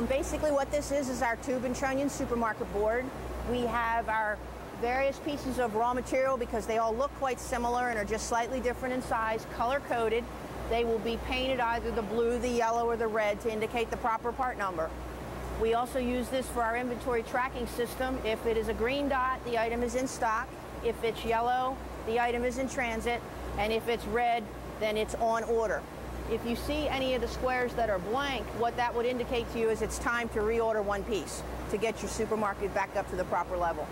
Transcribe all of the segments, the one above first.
Basically what this is our tube and trunnion supermarket board. We have our various pieces of raw material because they all look quite similar and are just slightly different in size, color-coded. They will be painted either the blue, the yellow, or the red to indicate the proper part number. We also use this for our inventory tracking system. If it is a green dot, the item is in stock. If it's yellow, the item is in transit. And if it's red, then it's on order. If you see any of the squares that are blank, what that would indicate to you is it's time to reorder one piece to get your supermarket back up to the proper level.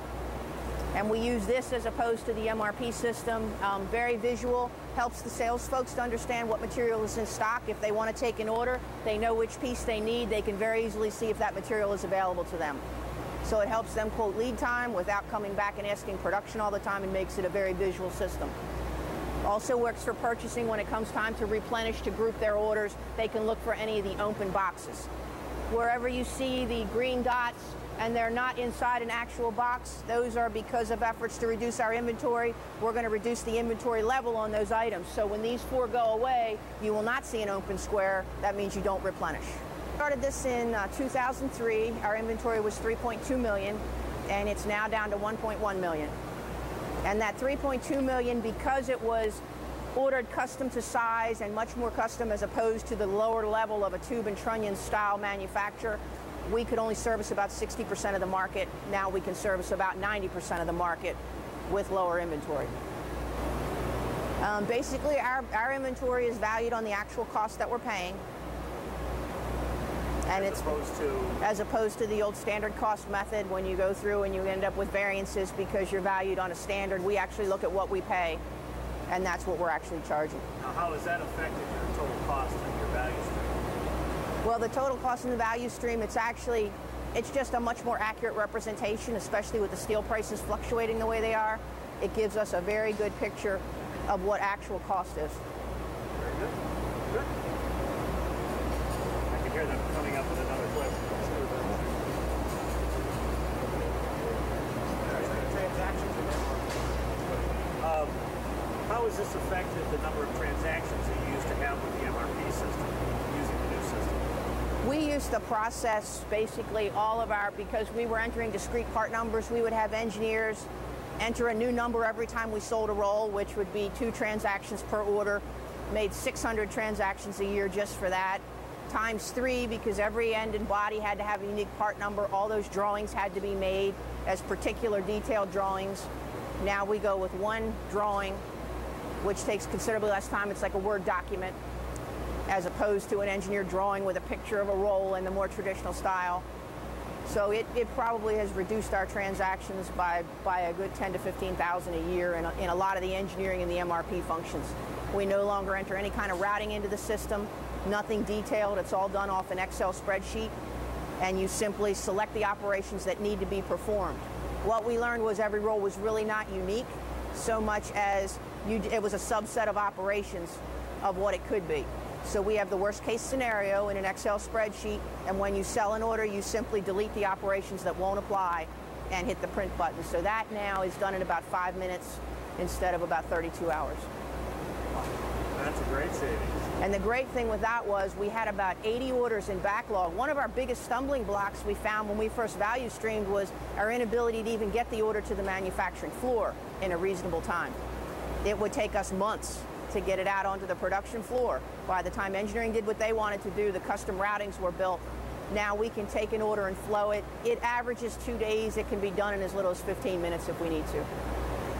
And we use this as opposed to the MRP system. Very visual, helps the sales folks to understand what material is in stock. If they want to take an order, they know which piece they need. They can very easily see if that material is available to them. So it helps them quote lead time without coming back and asking production all the time, and makes it a very visual system. Also works for purchasing when it comes time to replenish, to group their orders. They can look for any of the open boxes. Wherever you see the green dots and they're not inside an actual box, those are because of efforts to reduce our inventory. We're going to reduce the inventory level on those items. So when these four go away, you will not see an open square. That means you don't replenish. Started this in 2003. Our inventory was 3.2 million, and it's now down to 1.1 million. And that 3.2 million, because it was ordered custom to size and much more custom as opposed to the lower level of a tube and trunnion style manufacturer, we could only service about 60% of the market. Now we can service about 90% of the market with lower inventory. Basically, our inventory is valued on the actual cost that we're paying. And as opposed to the old standard cost method, when you go through and you end up with variances because you're valued on a standard. We actually look at what we pay, and that's what we're actually charging. Now, how has that affected your total cost and your value stream? Well, the total cost and the value stream, it's just a much more accurate representation, especially with the steel prices fluctuating the way they are. It gives us a very good picture of what actual cost is. Very good. Good. I can hear them coming up with another question. How has this affected the number of transactions that you used to have with the MRP system, using the new system? We used to process basically all of our, because we were entering discrete part numbers, we would have engineers enter a new number every time we sold a roll, which would be 2 transactions per order. Made 600 transactions a year just for that, times 3, because every end and body had to have a unique part number. All those drawings had to be made as particular detailed drawings. Now we go with one drawing, which takes considerably less time. It's like a Word document, as opposed to an engineered drawing with a picture of a roll in the more traditional style. So it probably has reduced our transactions by a good 10 to 15,000 a year in a lot of the engineering and the MRP functions. We no longer enter any kind of routing into the system, nothing detailed. It's all done off an Excel spreadsheet, and you simply select the operations that need to be performed. What we learned was every roll was really not unique, so much as it was a subset of operations of what it could be. So we have the worst case scenario in an Excel spreadsheet, and when you sell an order, you simply delete the operations that won't apply and hit the print button. So that now is done in about 5 minutes instead of about 32 hours. That's a great savings. And the great thing with that was we had about 80 orders in backlog. One of our biggest stumbling blocks we found when we first value streamed was our inability to even get the order to the manufacturing floor in a reasonable time. It would take us months to get it out onto the production floor. By the time engineering did what they wanted to do, the custom routings were built. Now we can take an order and flow it. It averages 2 days. It can be done in as little as 15 minutes if we need to.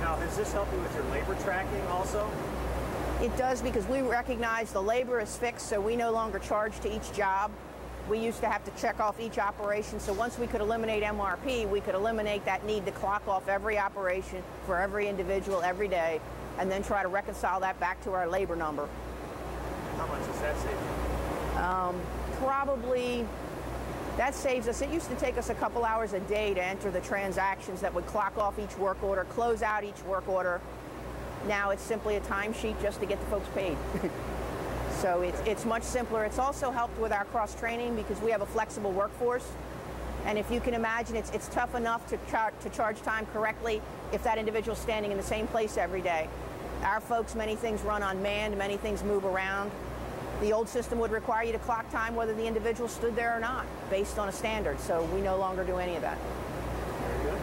Now, does this help you with your labor tracking also? It does, because we recognize the labor is fixed, so we no longer charge to each job. We used to have to check off each operation, so once we could eliminate MRP, we could eliminate that need to clock off every operation for every individual every day, and then try to reconcile that back to our labor number. How much does that save you? Probably, that saves us, it used to take us a couple hours a day to enter the transactions that would clock off each work order, close out each work order. Now it's simply a timesheet just to get the folks paid. So it's much simpler. It's also helped with our cross-training because we have a flexible workforce. And if you can imagine, it's tough enough to charge time correctly if that individual's standing in the same place every day. Our folks, many things run unmanned, many things move around. The old system would require you to clock time whether the individual stood there or not, based on a standard. So we no longer do any of that. Very good.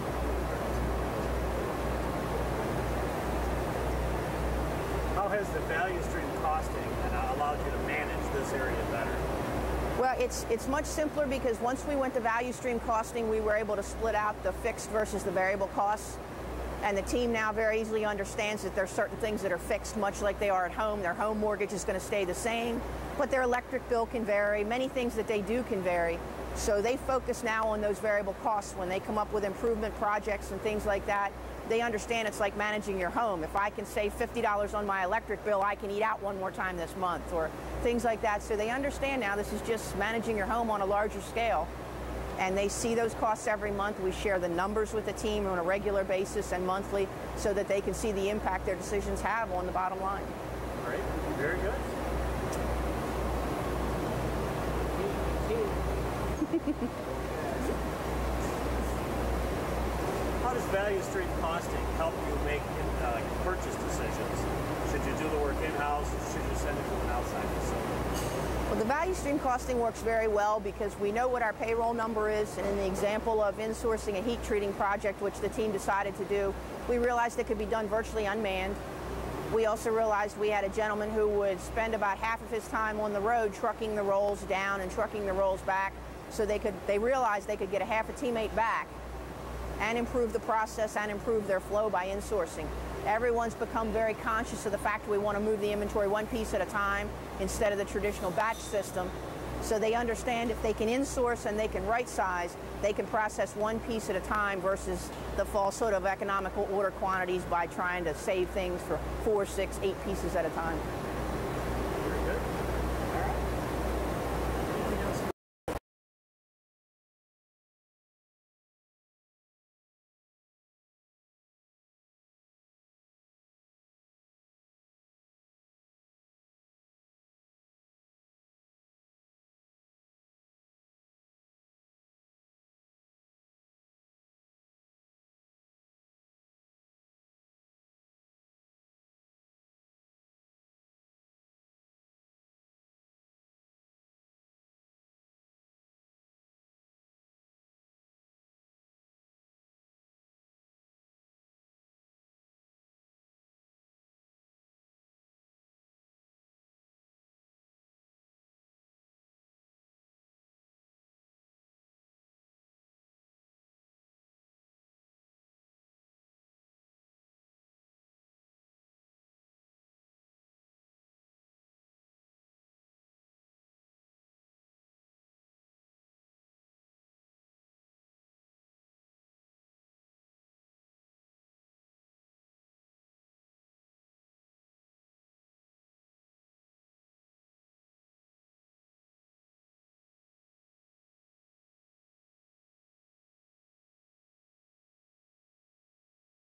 How has the value stream costing allowed you to manage this area better? Well, it's much simpler because once we went to value stream costing, we were able to split out the fixed versus the variable costs. And the team now very easily understands that there's certain things that are fixed, much like they are at home. Their home mortgage is going to stay the same, but their electric bill can vary. Many things that they do can vary. So they focus now on those variable costs. When they come up with improvement projects and things like that, they understand it's like managing your home. If I can save $50 on my electric bill, I can eat out one more time this month, or things like that. So they understand now this is just managing your home on a larger scale. And they see those costs every month. We share the numbers with the team on a regular basis and monthly so that they can see the impact their decisions have on the bottom line. Great. Very good. How does value stream costing help you make purchase decisions? Should you do the work in-house? Should you send it to an outside facility? Well, the value stream costing works very well because we know what our payroll number is, and in the example of insourcing a heat treating project, which the team decided to do, we realized it could be done virtually unmanned. We also realized we had a gentleman who would spend about half of his time on the road trucking the rolls down and trucking the rolls back, so they realized they could get a half a teammate back and improve the process and improve their flow by insourcing. Everyone's become very conscious of the fact we want to move the inventory one piece at a time instead of the traditional batch system. So they understand if they can insource and they can right size, they can process one piece at a time versus the false sort of economical order quantities by trying to save things for 4, 6, 8 pieces at a time.